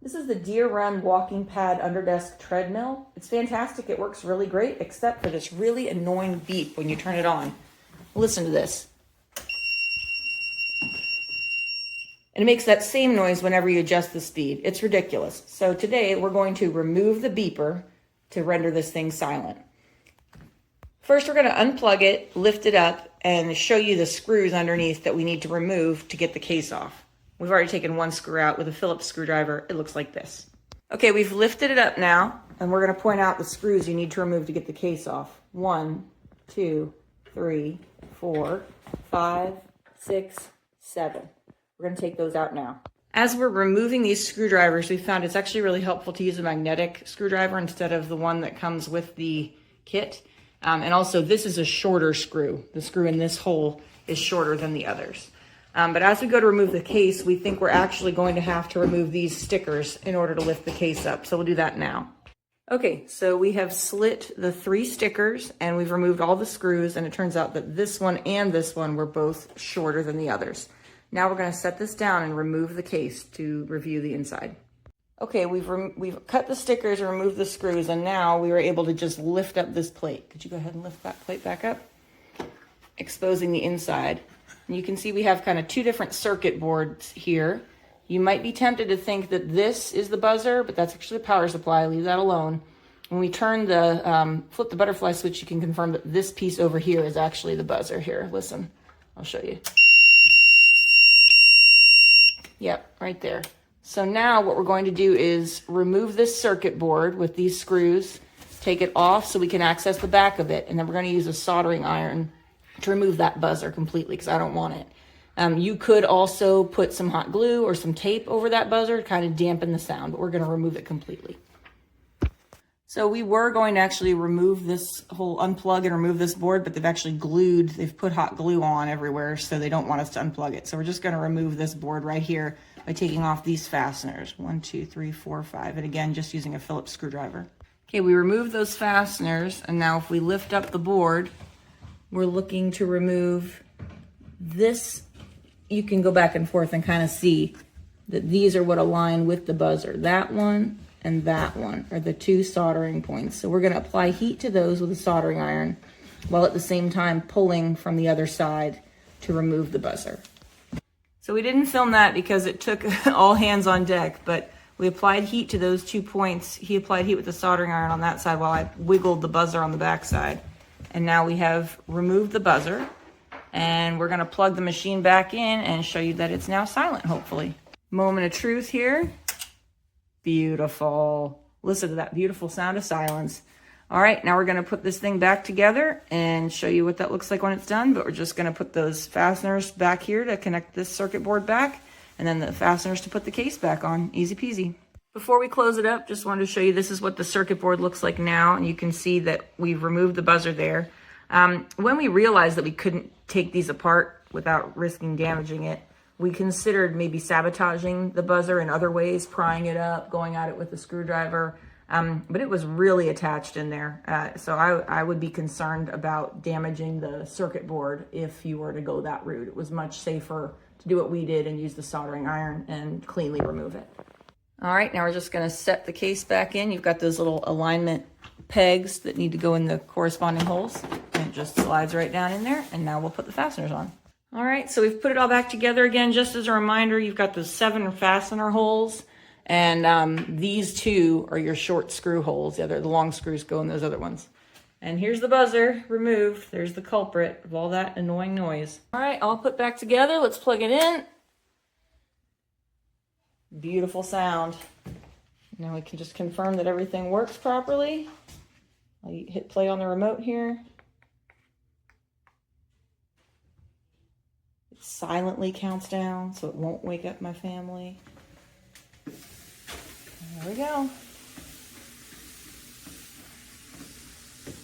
This is the DeerRun walking pad underdesk treadmill. It's fantastic. It works really great, except for this really annoying beep when you turn it on. Listen to this. And it makes that same noise whenever you adjust the speed. It's ridiculous. So today we're going to remove the beeper to render this thing silent. First, we're going to unplug it, lift it up, and show you the screws underneath that we need to remove to get the case off. We've already taken one screw out with a Phillips screwdriver. It looks like this. Okay, we've lifted it up now, and we're going to point out the screws you need to remove to get the case off. 1, 2, 3, 4, 5, 6, 7. We're going to take those out now. As we're removing these screwdrivers, we found it's actually really helpful to use a magnetic screwdriver instead of the one that comes with the kit. And also, this is a shorter screw. The screw in this hole is shorter than the others. But as we go to remove the case, we think we're actually going to have to remove these stickers in order to lift the case up. So we'll do that now. Okay, so we have slit the 3 stickers and we've removed all the screws, and it turns out that this one and this one were both shorter than the others. Now we're going to set this down and remove the case to review the inside. Okay, we've cut the stickers and removed the screws, and now we were able to just lift up this plate. Could you go ahead and lift that plate back up? Exposing the inside. And you can see we have kind of 2 different circuit boards here. You might be tempted to think that this is the buzzer, but that's actually the power supply. Leave that alone. When we turn the, flip the butterfly switch, you can confirm that this piece over here is actually the buzzer. Here, listen, I'll show you. Yep, right there. So now what we're going to do is remove this circuit board with these screws, take it off so we can access the back of it, and then we're going to use a soldering iron to remove that buzzer completely because I don't want it. You could also put some hot glue or some tape over that buzzer to kind of dampen the sound, but we're going to remove it completely. So we were going to actually remove this whole unplug and remove this board, but they've put hot glue on everywhere, so they don't want us to unplug it. So we're just going to remove this board right here by taking off these fasteners. 1, 2, 3, 4, 5, and again, just using a Phillips screwdriver. Okay, we removed those fasteners, and now if we lift up the board, we're looking to remove this. You can go back and forth and kind of see that these are what align with the buzzer. That one and that one are the 2 soldering points. So we're going to apply heat to those with a soldering iron while at the same time pulling from the other side to remove the buzzer. So we didn't film that because it took all hands on deck, but we applied heat to those 2 points. He applied heat with the soldering iron on that side while I wiggled the buzzer on the back side. And now we have removed the buzzer, and we're going to plug the machine back in and show you that it's now silent, hopefully. Moment of truth here. Beautiful. Listen to that beautiful sound of silence. All right, now we're going to put this thing back together and show you what that looks like when it's done, but we're just going to put those fasteners back here to connect this circuit board back, and then the fasteners to put the case back on. Easy peasy. Before we close it up, just wanted to show you this is what the circuit board looks like now, and you can see that we've removed the buzzer there. When we realized that we couldn't take these apart without risking damaging it, we considered maybe sabotaging the buzzer in other ways, prying it up, going at it with a screwdriver, but it was really attached in there. So I would be concerned about damaging the circuit board if you were to go that route. It was much safer to do what we did and use the soldering iron and cleanly remove it. All right, now we're just going to set the case back in. You've got those little alignment pegs that need to go in the corresponding holes, and it just slides right down in there, and now we'll put the fasteners on. All right, so we've put it all back together again. Just as a reminder, you've got those 7 fastener holes, and these 2 are your short screw holes. The long screws go in those other ones. And here's the buzzer removed. There's the culprit of all that annoying noise. All right, all put back together. Let's plug it in. Beautiful sound. Now we can just confirm that everything works properly. I'll hit play on the remote here. It silently counts down so it won't wake up my family. There we go.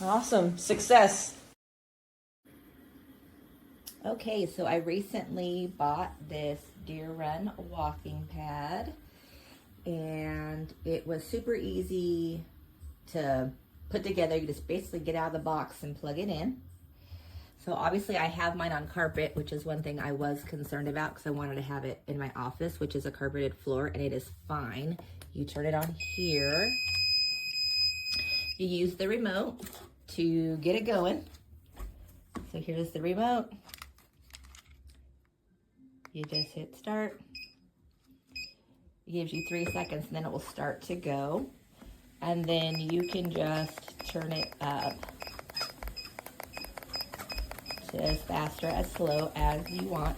Awesome. Success. Okay, so I recently bought this DeerRun walking pad, and it was super easy to put together. You just basically get out of the box and plug it in. So obviously I have mine on carpet, which is one thing I was concerned about because I wanted to have it in my office, which is a carpeted floor, and it is fine. You turn it on here. You use the remote to get it going. So here's the remote. You just hit start. It gives you 3 seconds and then it will start to go. And then you can just turn it up to as fast or as slow as you want,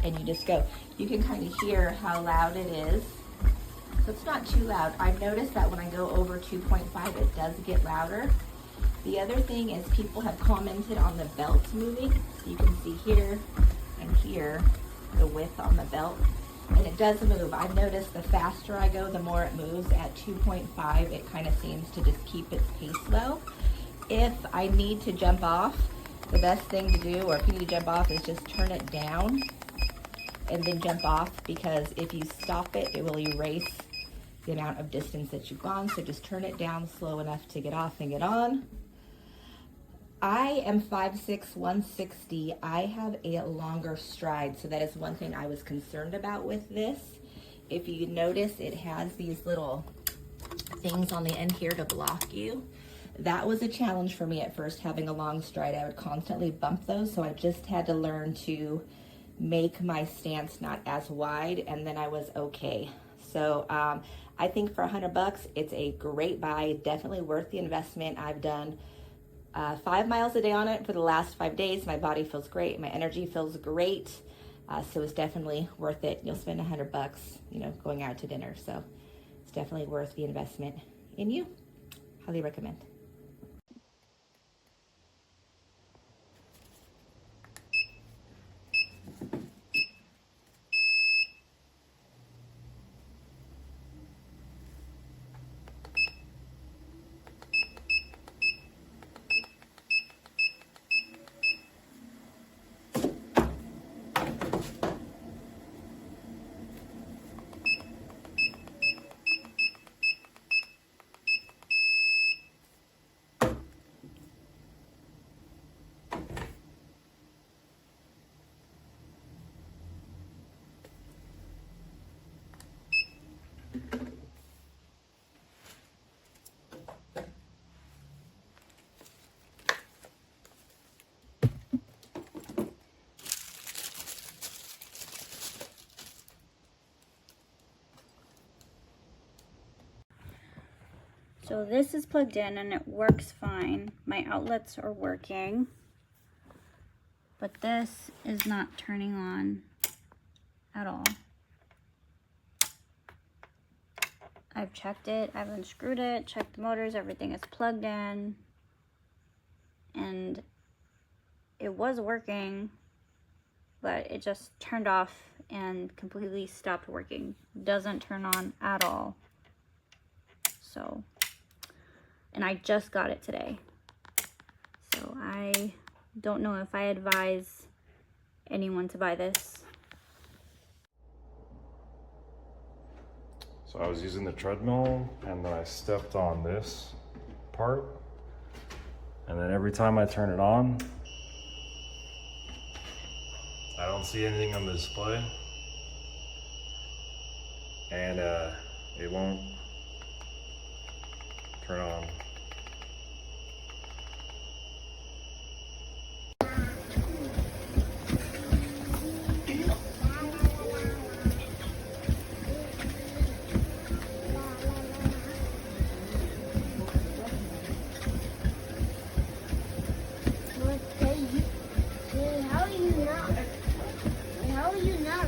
and you just go. You can kind of hear how loud it is. So it's not too loud. I've noticed that when I go over 2.5, it does get louder. The other thing is people have commented on the belt moving. So you can see here and here the width on the belt, and it does move. I've noticed the faster I go, the more it moves. At 2.5, it kind of seems to just keep its pace low. If I need to jump off, the best thing to do, or if you need to jump off, is just turn it down and then jump off, because if you stop it, it will erase the amount of distance that you've gone. So just turn it down slow enough to get off and get on. I am 5'6", 160. I have a longer stride, so that is one thing I was concerned about with this. If you notice, it has these little things on the end here to block you. That was a challenge for me at first, having a long stride. I would constantly bump those, so I just had to learn to make my stance not as wide, and then I was okay. So I think for $100, it's a great buy, definitely worth the investment. I've done 5 miles a day on it for the last 5 days. My body feels great. My energy feels great. So it's definitely worth it. You'll spend $100, going out to dinner. So it's definitely worth the investment in you. Highly recommend. So this is plugged in and it works fine. My outlets are working, but this is not turning on at all. I've checked it, I've unscrewed it, checked the motors, everything is plugged in, and it was working, but it just turned off and completely stopped working. Doesn't turn on at all. So, and I just got it today. So I don't know if I advise anyone to buy this. So I was using the treadmill and then I stepped on this part, and then every time I turn it on, I don't see anything on the display, and it won't turn on. How are you not?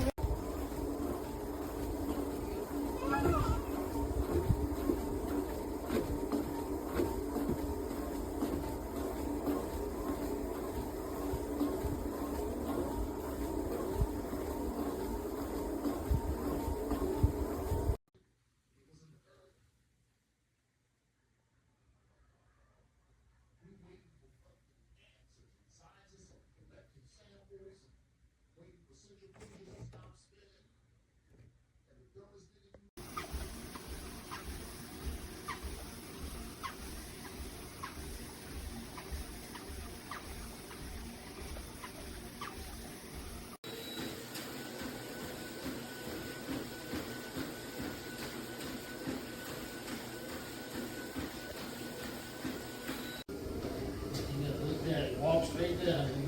Yeah.